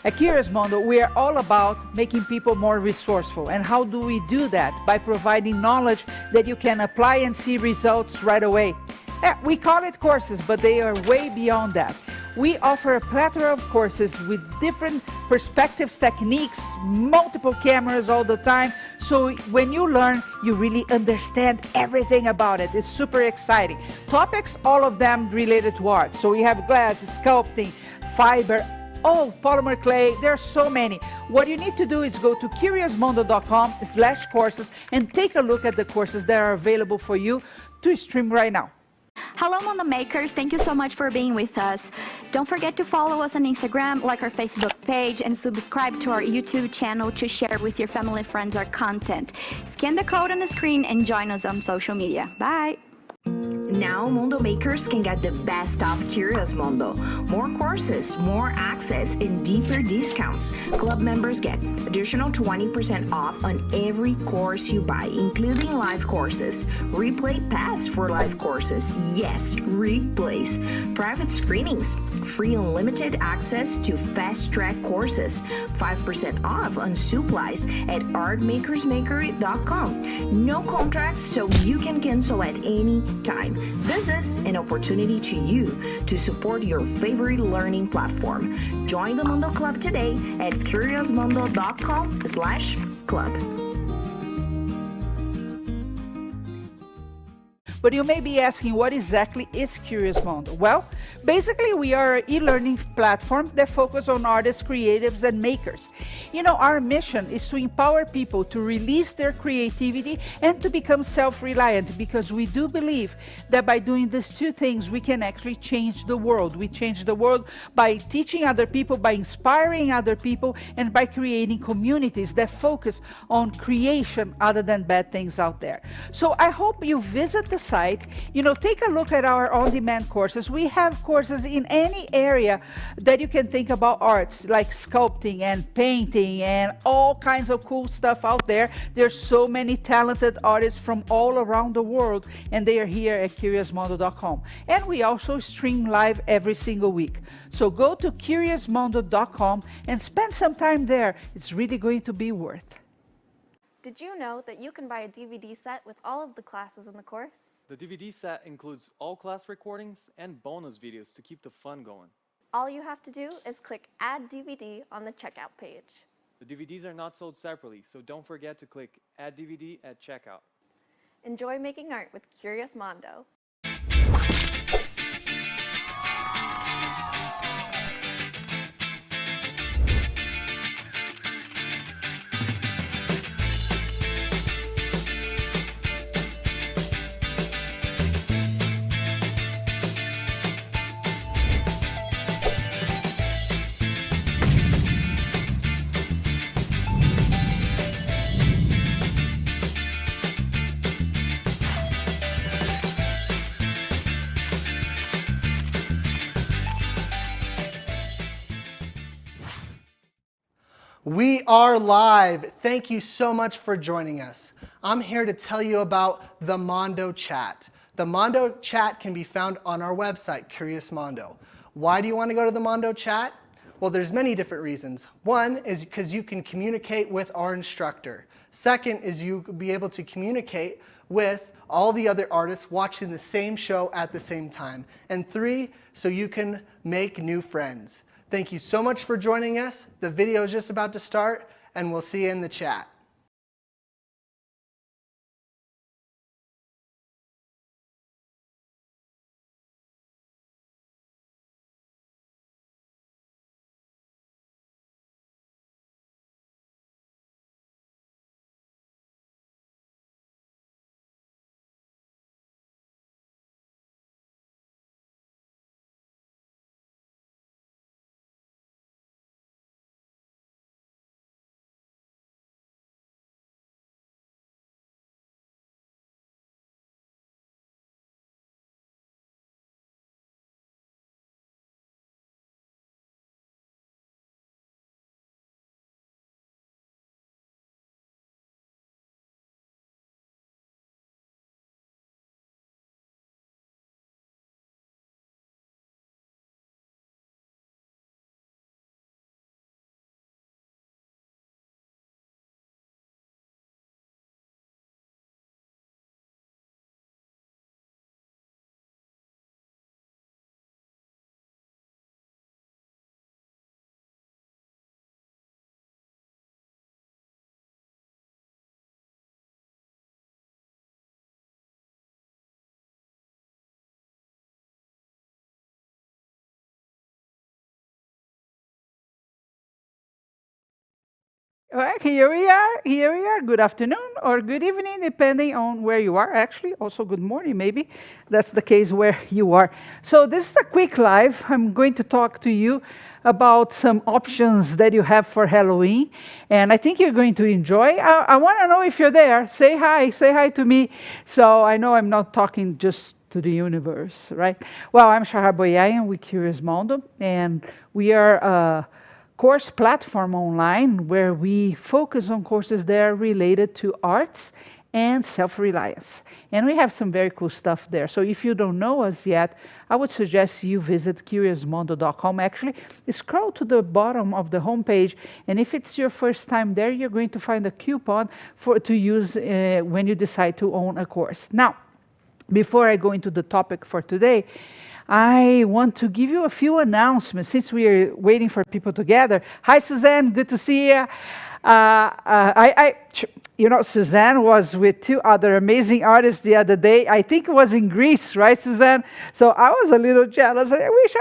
At Curious Mondo, we are all about making people more resourceful. And how do we do that? By providing knowledge that you can apply and see results right away. We call it courses, but they are way beyond that. We offer a plethora of courses with different perspectives, techniques, multiple cameras all the time. So when you learn, you really understand everything about it. It's super exciting. Topics, all of them related to art. So we have glass, sculpting, fiber, polymer clay. There are so many. What you need to do is go to curiousmondo.com/courses and take a look at the courses that are available for you to stream right now. Hello, Mondo Makers. Thank you so much for being with us. Don't forget to follow us on Instagram, like our Facebook page, and subscribe to our YouTube channel to share with your family and friends our content. Scan the code on the screen and join us on social media. Bye. Now Mondo Makers can get the best of Curious Mondo. More courses, more access, and deeper discounts. Club members get additional 20% off on every course you buy, including live courses. Replay pass for live courses. Yes, replays. Private screenings. Free unlimited access to fast-track courses. 5% off on supplies at artmakersmakery.com. No contracts, so you can cancel at any time. This is an opportunity to you to support your favorite learning platform. Join the Mondo Club today at curiousmondo.com/club. But you may be asking, what exactly is Curious Mondo? Well, basically we are an e-learning platform that focuses on artists, creatives, and makers. You know, our mission is to empower people to release their creativity and to become self-reliant, because we do believe that by doing these two things, we can actually change the world. We change the world by teaching other people, by inspiring other people, and by creating communities that focus on creation other than bad things out there. So I hope you visit the site, take a look at our on-demand courses. We have courses in any area that you can think about arts, like sculpting and painting and all kinds of cool stuff out there. There's so many talented artists from all around the world, and they are here at curiousmondo.com. And we also stream live every single week. So go to curiousmondo.com and spend some time there. It's really going to be worth it. Did you know that you can buy a DVD set with all of the classes in the course? The DVD set includes all class recordings and bonus videos to keep the fun going. All you have to do is click Add DVD on the checkout page. The DVDs are not sold separately, so don't forget to click Add DVD at checkout. Enjoy making art with Curious Mondo. We are live. Thank you so much for joining us. I'm here to tell you about the Mondo Chat. The Mondo Chat can be found on our website, Curious Mondo. Why do you want to go to the Mondo Chat? Well, there's many different reasons. One is because you can communicate with our instructor. Second is you'll be able to communicate with all the other artists watching the same show at the same time. And three, so you can make new friends. Thank you so much for joining us. The video is just about to start, and we'll see you in the chat. Well, here we are. Here we are. Good afternoon or good evening, depending on where you are. Actually, also good morning, maybe. That's the case where you are. So this is a quick live. I'm going to talk to you about some options that you have for Halloween, and I think you're going to enjoy. I want to know if you're there. Say hi. Say hi to me. So I know I'm not talking just to the universe, right? Well, I'm Shahar Boyayan with Curious Mondo, and we are course platform online where we focus on courses that are related to arts and self-reliance. And we have some very cool stuff there. So if you don't know us yet, I would suggest you visit curiousmondo.com. Actually, scroll to the bottom of the homepage, and if it's your first time there, you're going to find a coupon to use when you decide to own a course. Now, before I go into the topic for today, I want to give you a few announcements since we are waiting for people to gather. Hi, Suzanne. Good to see you. Suzanne was with two other amazing artists the other day. I think it was in Greece, right, Suzanne? So I was a little jealous. I wish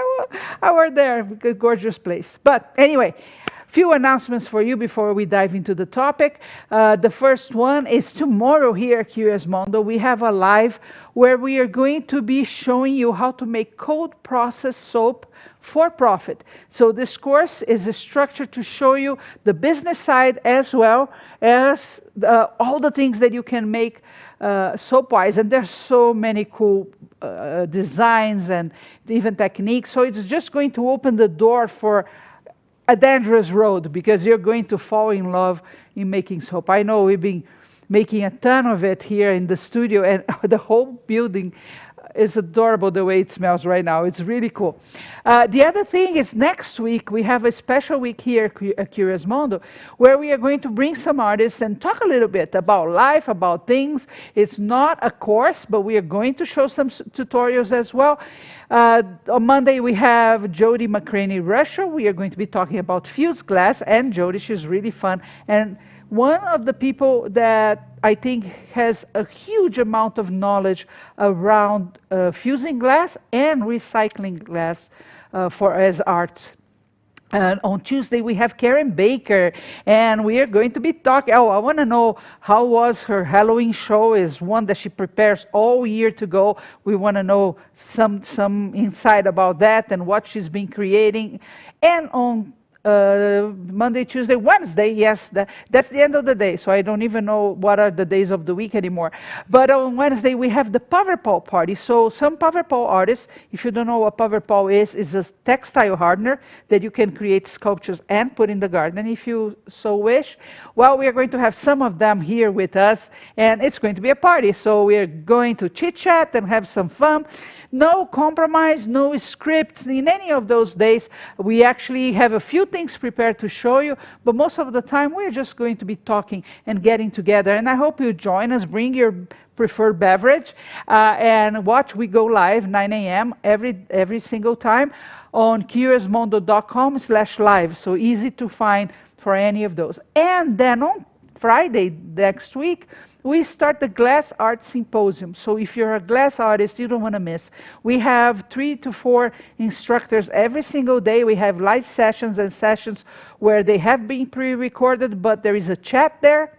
I were there. A gorgeous place. But anyway, few announcements for you before we dive into the topic. The first one is tomorrow here at Curious Mondo. We have a live where we are going to be showing you how to make cold process soap for profit. So this course is structured to show you the business side as well as all the things that you can make soap-wise. And there's so many cool designs and even techniques. So it's just going to open the door for a dangerous road because you're going to fall in love in making soap. I know we've been making a ton of it here in the studio, and the whole building is adorable the way it smells right now. It's really cool. The other thing is next week we have a special week here at Curious Mondo where we are going to bring some artists and talk a little bit about life, about things. It's not a course, but we are going to show some tutorials as well. On Monday we have Jody McCraney Russia. We are going to be talking about fused glass, and Jody, she's really fun. And one of the people that I think has a huge amount of knowledge around fusing glass and recycling glass as arts. And on Tuesday, we have Karen Baker, and we are going to be talking. Oh, I want to know how was her Halloween show. Is one that she prepares all year to go. We want to know some insight about that and what she's been creating. And on Monday, Tuesday, Wednesday, yes, that's the end of the day, so I don't even know what are the days of the week anymore. But on Wednesday, we have the Powerpole party. So some Powerpole artists, if you don't know what Powerpole is a textile hardener that you can create sculptures and put in the garden if you so wish. Well, we are going to have some of them here with us, and it's going to be a party. So we are going to chit-chat and have some fun. No compromise, no scripts in any of those days. We actually have a few things prepared to show you, but most of the time we're just going to be talking and getting together. And I hope you join us, bring your preferred beverage, and watch We Go Live 9 a.m. every single time on curiousmondo.com/live. So easy to find for any of those. And then on Friday next week, we start the Glass Art Symposium. So if you're a glass artist, you don't want to miss. We have 3 to 4 instructors every single day. We have live sessions and sessions where they have been pre-recorded, but there is a chat there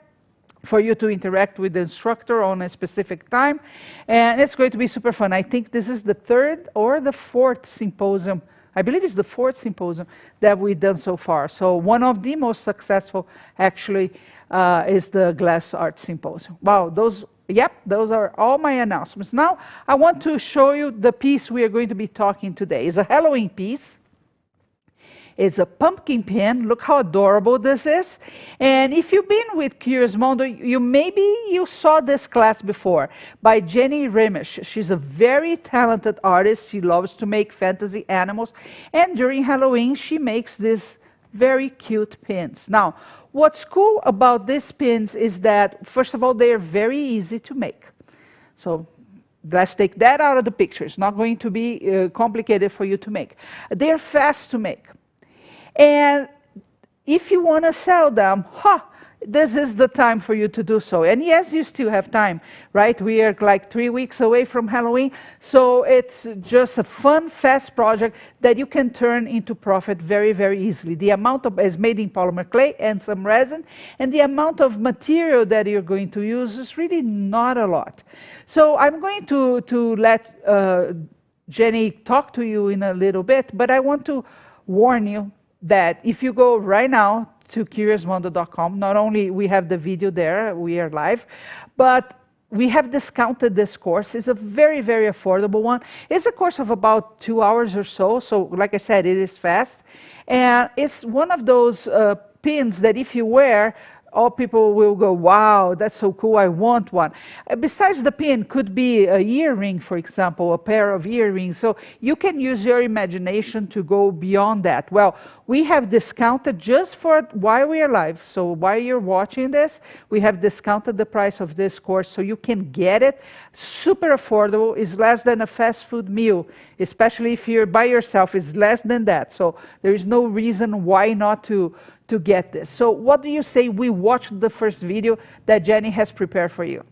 for you to interact with the instructor on a specific time. And it's going to be super fun. I think this is the 3rd or the 4th symposium. I believe it's the 4th symposium that we've done so far. So one of the most successful, actually, is the Glass Art Symposium. Wow, those are all my announcements. Now, I want to show you the piece we are going to be talking today. It's a Halloween piece. It's a pumpkin pin. Look how adorable this is. And if you've been with Curious Mondo, maybe you saw this class before by Jenny Remish. She's a very talented artist. She loves to make fantasy animals. And during Halloween, she makes these very cute pins. Now, what's cool about these pins is that, first of all, they are very easy to make. So let's take that out of the picture. It's not going to be complicated for you to make. They're fast to make. And if you want to sell them, this is the time for you to do so. And yes, you still have time, right? We are like 3 weeks away from Halloween, so it's just a fun, fast project that you can turn into profit very, very easily. The amount of is made in polymer clay and some resin, and the amount of material that you're going to use is really not a lot. So I'm going to let Jenny talk to you in a little bit, but I want to warn you that if you go right now to curiousmondo.com, not only we have the video there, we are live, but we have discounted this course. It's a very, very affordable one. It's a course of about 2 hours or so. So like I said, it is fast. And it's one of those pins that if you wear, all people will go, wow, that's so cool, I want one. Besides the pin, could be a earring, for example, a pair of earrings. So you can use your imagination to go beyond that. Well, we have discounted just for while we are live. So while you're watching this, we have discounted the price of this course so you can get it. Super affordable, is less than a fast food meal, especially if you're by yourself, it's less than that. So there is no reason why not to get this. So what do you say we watch the first video that Jenny has prepared for you?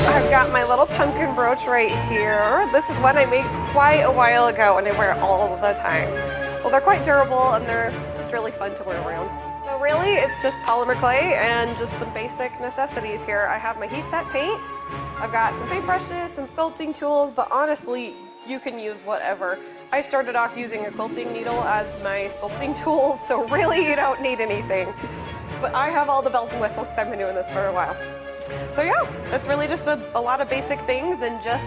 I've got my little pumpkin brooch right here. This is one I made quite a while ago and I wear it all the time. So they're quite durable and they're just really fun to wear around. So really it's just polymer clay and just some basic necessities here. I have my heat set paint. I've got some paintbrushes, some sculpting tools, but honestly, you can use whatever. I started off using a quilting needle as my sculpting tool, so really you don't need anything. But I have all the bells and whistles because I've been doing this for a while. So yeah, it's really just a lot of basic things and just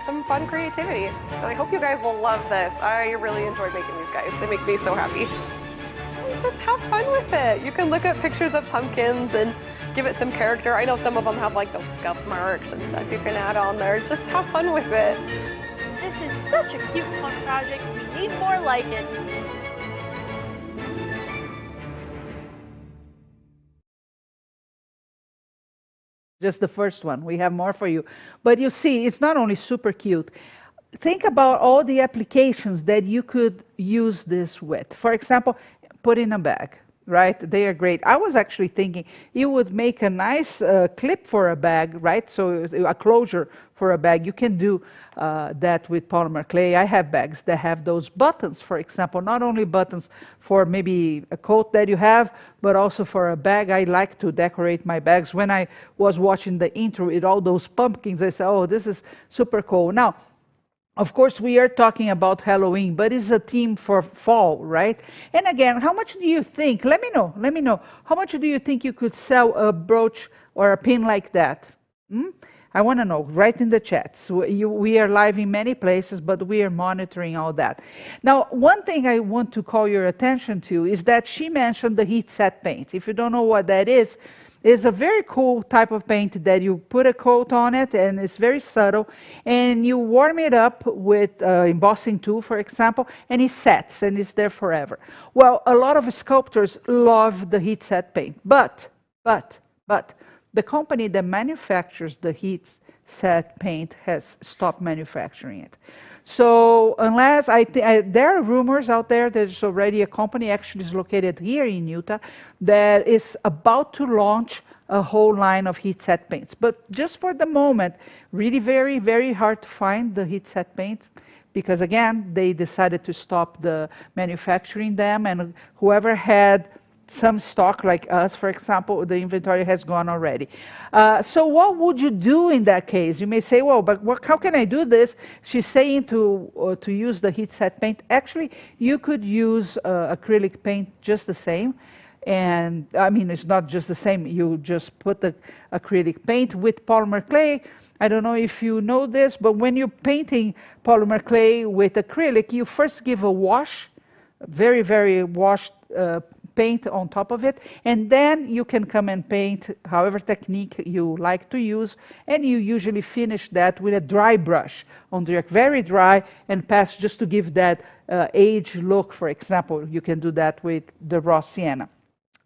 some fun creativity. And I hope you guys will love this. I really enjoy making these guys. They make me so happy. Just have fun with it. You can look at pictures of pumpkins and give it some character. I know some of them have like those scuff marks and stuff you can add on there. Just have fun with it. This is such a cute, fun project. We need more like it. Just the first one. We have more for you. But you see, it's not only super cute. Think about all the applications that you could use this with. For example, put in a bag, right? They are great. I was actually thinking you would make a nice clip for a bag, right? So a closure for a bag. You can do that with polymer clay. I have bags that have those buttons, for example, not only buttons for maybe a coat that you have, but also for a bag. I like to decorate my bags. When I was watching the intro with all those pumpkins, I said, oh, this is super cool. Now, of course, we are talking about Halloween, but it's a theme for fall, right? And again, how much do you think, let me know, how much do you think you could sell a brooch or a pin like that? I want to know, write in the chats. We are live in many places, but we are monitoring all that. Now, one thing I want to call your attention to is that she mentioned the heat set paint. If you don't know what that is, it's a very cool type of paint that you put a coat on it and it's very subtle and you warm it up with embossing tool, for example, and it sets and it's there forever. Well, a lot of sculptors love the heat set paint, but the company that manufactures the heat set paint has stopped manufacturing it. So unless there are rumors out there, there's already a company actually is located here in Utah that is about to launch a whole line of heat set paints. But just for the moment, really very, very hard to find the heat set paint because again, they decided to stop the manufacturing them and whoever had some stock like us, for example, the inventory has gone already. So what would you do in that case? You may say, well, but how can I do this? She's saying to use the heat set paint. Actually, you could use acrylic paint just the same. And I mean, it's not just the same. You just put the acrylic paint with polymer clay. I don't know if you know this, but when you're painting polymer clay with acrylic, you first give a wash, very, very washed paint on top of it, and then you can come and paint however technique you like to use, and you usually finish that with a dry brush on direct, very dry, and pass just to give that age look, for example. You can do that with the raw sienna.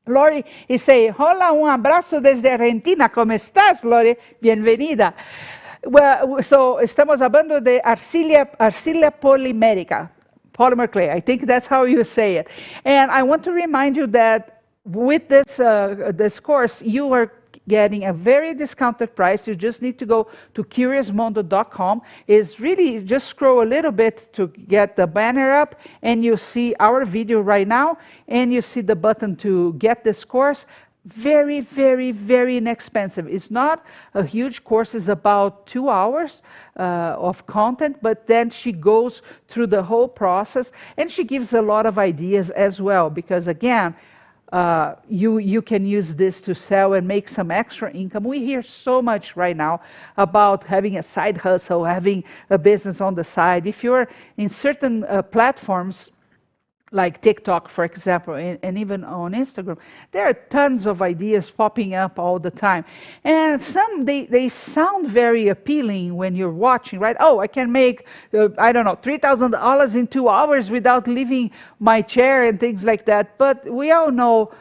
Lori is saying, hola, un abrazo desde Argentina. ¿Cómo estás, Lori? Bienvenida. Well, so estamos hablando de arcilla polimérica, polymer clay. I think that's how you say it. And I want to remind you that with this course, you are getting a very discounted price. You just need to go to curiousmondo.com. It's really just scroll a little bit to get the banner up, and you see our video right now, and you see the button to get this course. Very, very, very inexpensive. It's not a huge course. It's about 2 hours of content, but then she goes through the whole process, and she gives a lot of ideas as well, because again, you can use this to sell and make some extra income. We hear so much right now about having a side hustle, having a business on the side. If you're in certain platforms, like TikTok, for example, and even on Instagram, there are tons of ideas popping up all the time. And some, they sound very appealing when you're watching, right? Oh, I can make, I don't know, $3,000 in 2 hours without leaving my chair and things like that. But we all know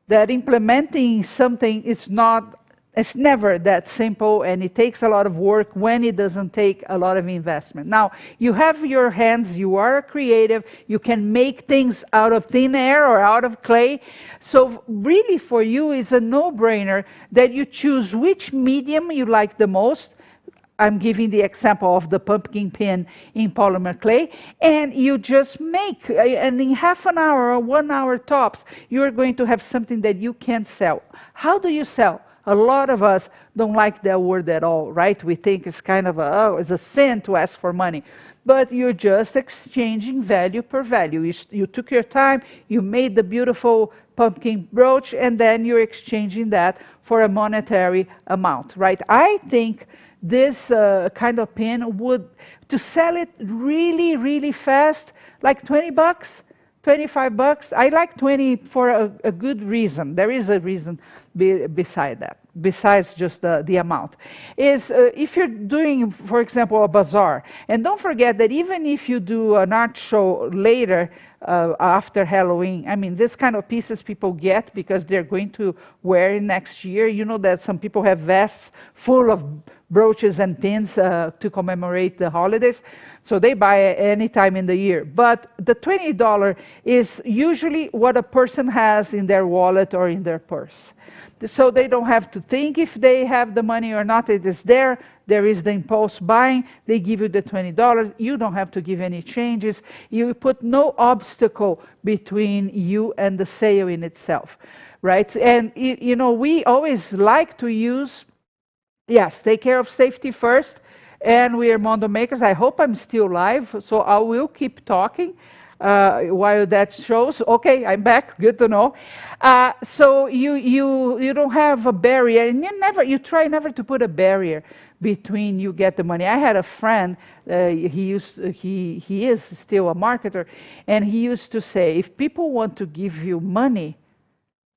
that implementing something is not, it's never that simple, and it takes a lot of work when it doesn't take a lot of investment. Now, you have your hands, you are a creative, you can make things out of thin air or out of clay. So really for you, it's a no-brainer that you choose which medium you like the most. I'm giving the example of the pumpkin pin in polymer clay, and you just make, and in half an hour or 1 hour tops, you're going to have something that you can sell. How do you sell? A lot of us don't like that word at all, right? We think it's kind of it's a sin to ask for money. But you're just exchanging value per value. You took your time, you made the beautiful pumpkin brooch, and then you're exchanging that for a monetary amount, right? I think this kind of pin would, to sell it really, really fast, like 20 bucks, 25 bucks. I like 20 for a good reason. There is a reason beside that, besides just the amount. Is if you're doing, for example, a bazaar, and don't forget that even if you do an art show later after Halloween, I mean, this kind of pieces people get because they're going to wear it next year. You know that some people have vests full of brooches and pins to commemorate the holidays. So they buy it any time in the year. But the $20 is usually what a person has in their wallet or in their purse. So they don't have to think if they have the money or not. It is there. There is the impulse buying. They give you the $20. You don't have to give any changes. You put no obstacle between you and the sale in itself, right? And, you know, we always like to use, yes, take care of safety first. And we are Mondo Makers. I hope I'm still live, so I will keep talking while that shows. Okay, I'm back. Good to know. So you don't have a barrier, and you try never to put a barrier between you get the money. I had a friend. He is still a marketer, and he used to say, if people want to give you money,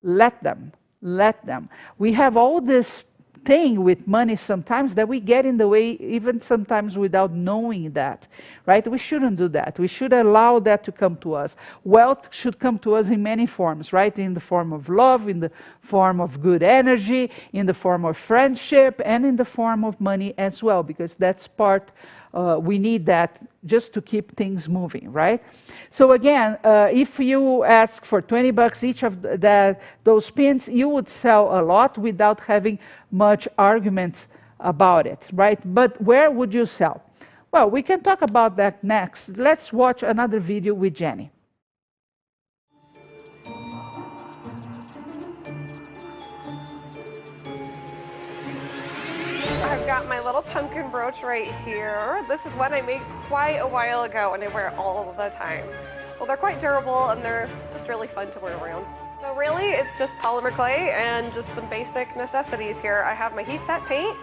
let them. We have all this thing with money sometimes that we get in the way, even sometimes without knowing that, right? We shouldn't do that. We should allow that to come to us. Wealth should come to us in many forms, right? In the form of love, in the form of good energy, in the form of friendship, and in the form of money as well, because that's part, we need that just to keep things moving, right? So again, if you ask for 20 bucks each of those pins, you would sell a lot without having much arguments about it, right? But where would you sell? Well, we can talk about that next. Let's watch another video with Jenny. I've got my little pumpkin brooch right here. This is one I made quite a while ago and I wear it all the time. So they're quite durable and they're just really fun to wear around. So really it's just polymer clay and just some basic necessities here. I have my heat set paint.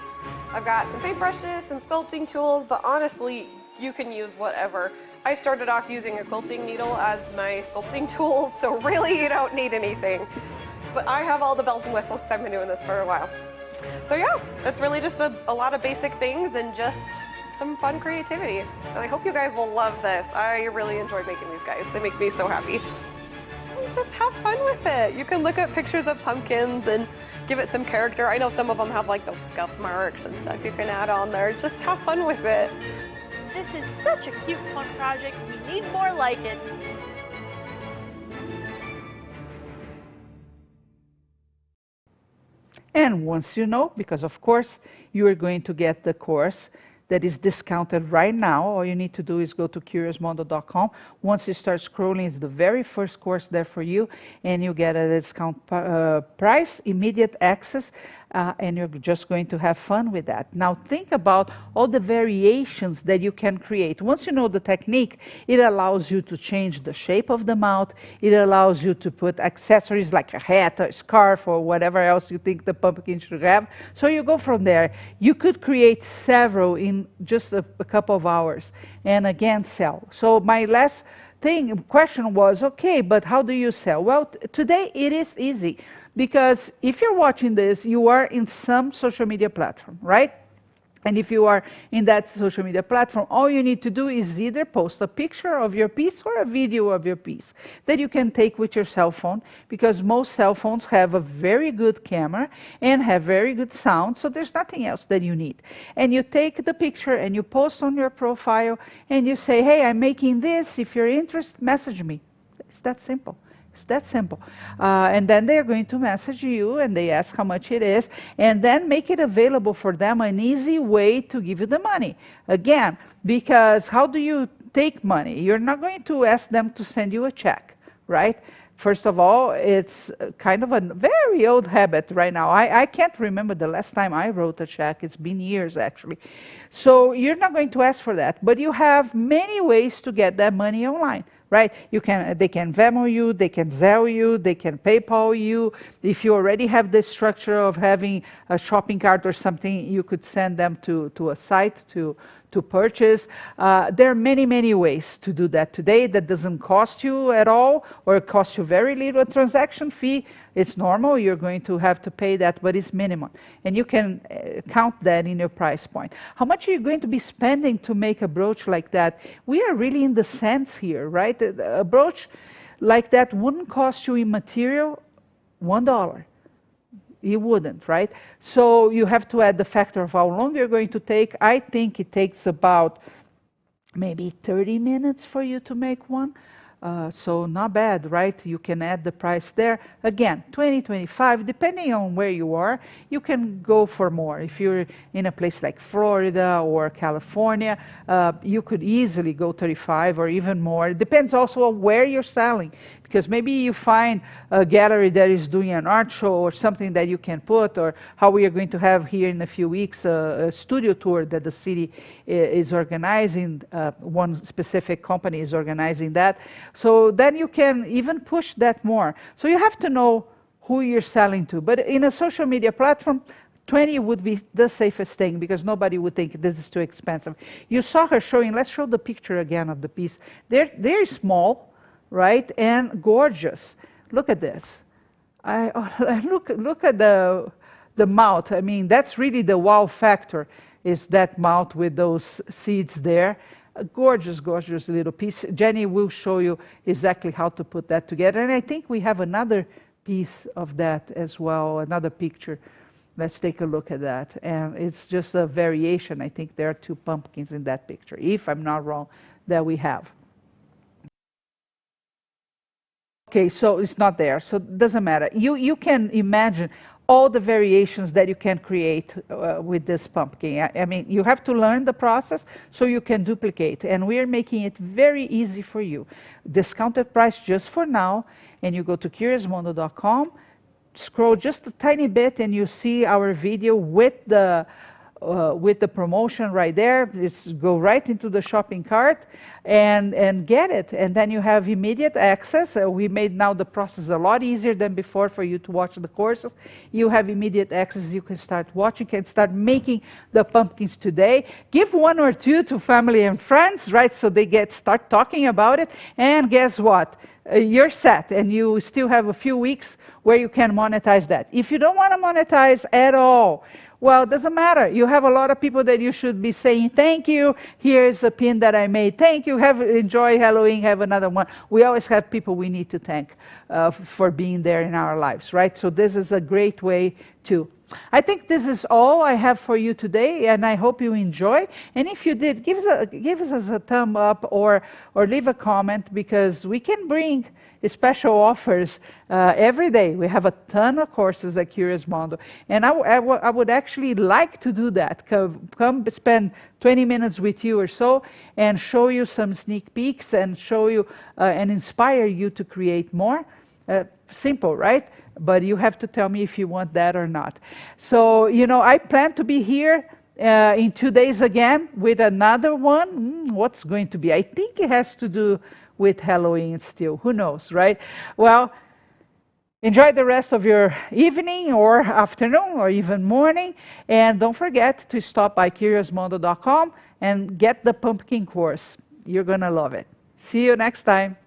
I've got some paintbrushes, some sculpting tools, but honestly, you can use whatever. I started off using a quilting needle as my sculpting tool, so really you don't need anything. But I have all the bells and whistles because I've been doing this for a while. So yeah, it's really just a lot of basic things and just some fun creativity. And I hope you guys will love this. I really enjoy making these guys. They make me so happy. just have fun with it. You can look at pictures of pumpkins and give it some character. I know some of them have like those scuff marks and stuff you can add on there. Just have fun with it. This is such a cute, fun project. We need more like it. And once you know, because of course you are going to get the course that is discounted right now. All you need to do is go to curiousmondo.com. Once you start scrolling, it's the very first course there for you, and you get a discount price, immediate access, and you're just going to have fun with that. Now think about all the variations that you can create. Once you know the technique, it allows you to change the shape of the mouth. It allows you to put accessories like a hat, a scarf, or whatever else you think the pumpkin should have. So you go from there. You could create several in just a couple of hours, and again sell. So my last question was, okay, but how do you sell? Well, today it is easy, because if you're watching this, you are in some social media platform, right? And if you are in that social media platform, all you need to do is either post a picture of your piece or a video of your piece that you can take with your cell phone, because most cell phones have a very good camera and have very good sound, so there's nothing else that you need. And you take the picture and you post on your profile and you say, hey, I'm making this. If you're interested, message me. It's that simple. It's that simple. And then they're going to message you and they ask how much it is, and then make it available for them, an easy way to give you the money. Again, because how do you take money? You're not going to ask them to send you a check, right? First of all, it's kind of a very old habit right now. I can't remember the last time I wrote a check. It's been years, actually. So you're not going to ask for that, but you have many ways to get that money online. Right? They can Venmo you, they can Zelle you, they can PayPal you. If you already have the structure of having a shopping cart or something, you could send them to a site to purchase. There are many, many ways to do that today that doesn't cost you at all, or it costs you very little. A transaction fee is normal. You're going to have to pay that, but it's minimum. And you can count that in your price point. How much are you going to be spending to make a brooch like that? We are really in the cents here, right? A brooch like that wouldn't cost you in material $1. You wouldn't, right? So you have to add the factor of how long you're going to take. I think it takes about maybe 30 minutes for you to make one. So not bad, right? You can add the price there. Again, 20, 25, depending on where you are, you can go for more. If you're in a place like Florida or California, you could easily go 35 or even more. It depends also on where you're selling, because maybe you find a gallery that is doing an art show or something that you can put, or how we are going to have here in a few weeks a studio tour that the city is organizing. One specific company is organizing that. So then you can even push that more. So you have to know who you're selling to. But in a social media platform, 20 would be the safest thing, because nobody would think this is too expensive. You saw her showing, let's show the picture again of the piece. They're small, right, and gorgeous. Look at this. Look at the mouth. I mean, that's really the wow factor, is that mouth with those seeds there. A gorgeous, gorgeous little piece. Jenny will show you exactly how to put that together. And I think we have another piece of that as well, another picture. Let's take a look at that. And it's just a variation. I think there are 2 pumpkins in that picture, if I'm not wrong, that we have. Okay, so it's not there, so it doesn't matter. You can imagine all the variations that you can create with this pumpkin. I mean, you have to learn the process so you can duplicate. And we are making it very easy for you. Discounted price just for now. And you go to curiousmondo.com, scroll just a tiny bit, and you see our video with the promotion right there. Just go right into the shopping cart and get it. And then you have immediate access. We made now the process a lot easier than before for you to watch the courses. You have immediate access. You can start watching, can start making the pumpkins today. Give 1 or 2 to family and friends, right? So they start talking about it. And guess what? you're set, and you still have a few weeks where you can monetize that. If you don't want to monetize at all, well, it doesn't matter. You have a lot of people that you should be saying thank you. Here's a pin that I made. Thank you. Enjoy Halloween. Have another one. We always have people we need to thank for being there in our lives, right? So this is a great way to. I think this is all I have for you today, and I hope you enjoy. And if you did, give us a thumb up or leave a comment, because we can bring special offers every day. We have a ton of courses at Curious Mondo, and I would actually like to do that. Come spend 20 minutes with you or so and show you some sneak peeks and show you and inspire you to create more. Simple, right? But you have to tell me if you want that or not. So, I plan to be here in 2 days again with another one. What's going to be? I think it has to do with Halloween still. Who knows, right? Well, enjoy the rest of your evening or afternoon or even morning. And don't forget to stop by CuriousMondo.com and get the pumpkin course. You're going to love it. See you next time.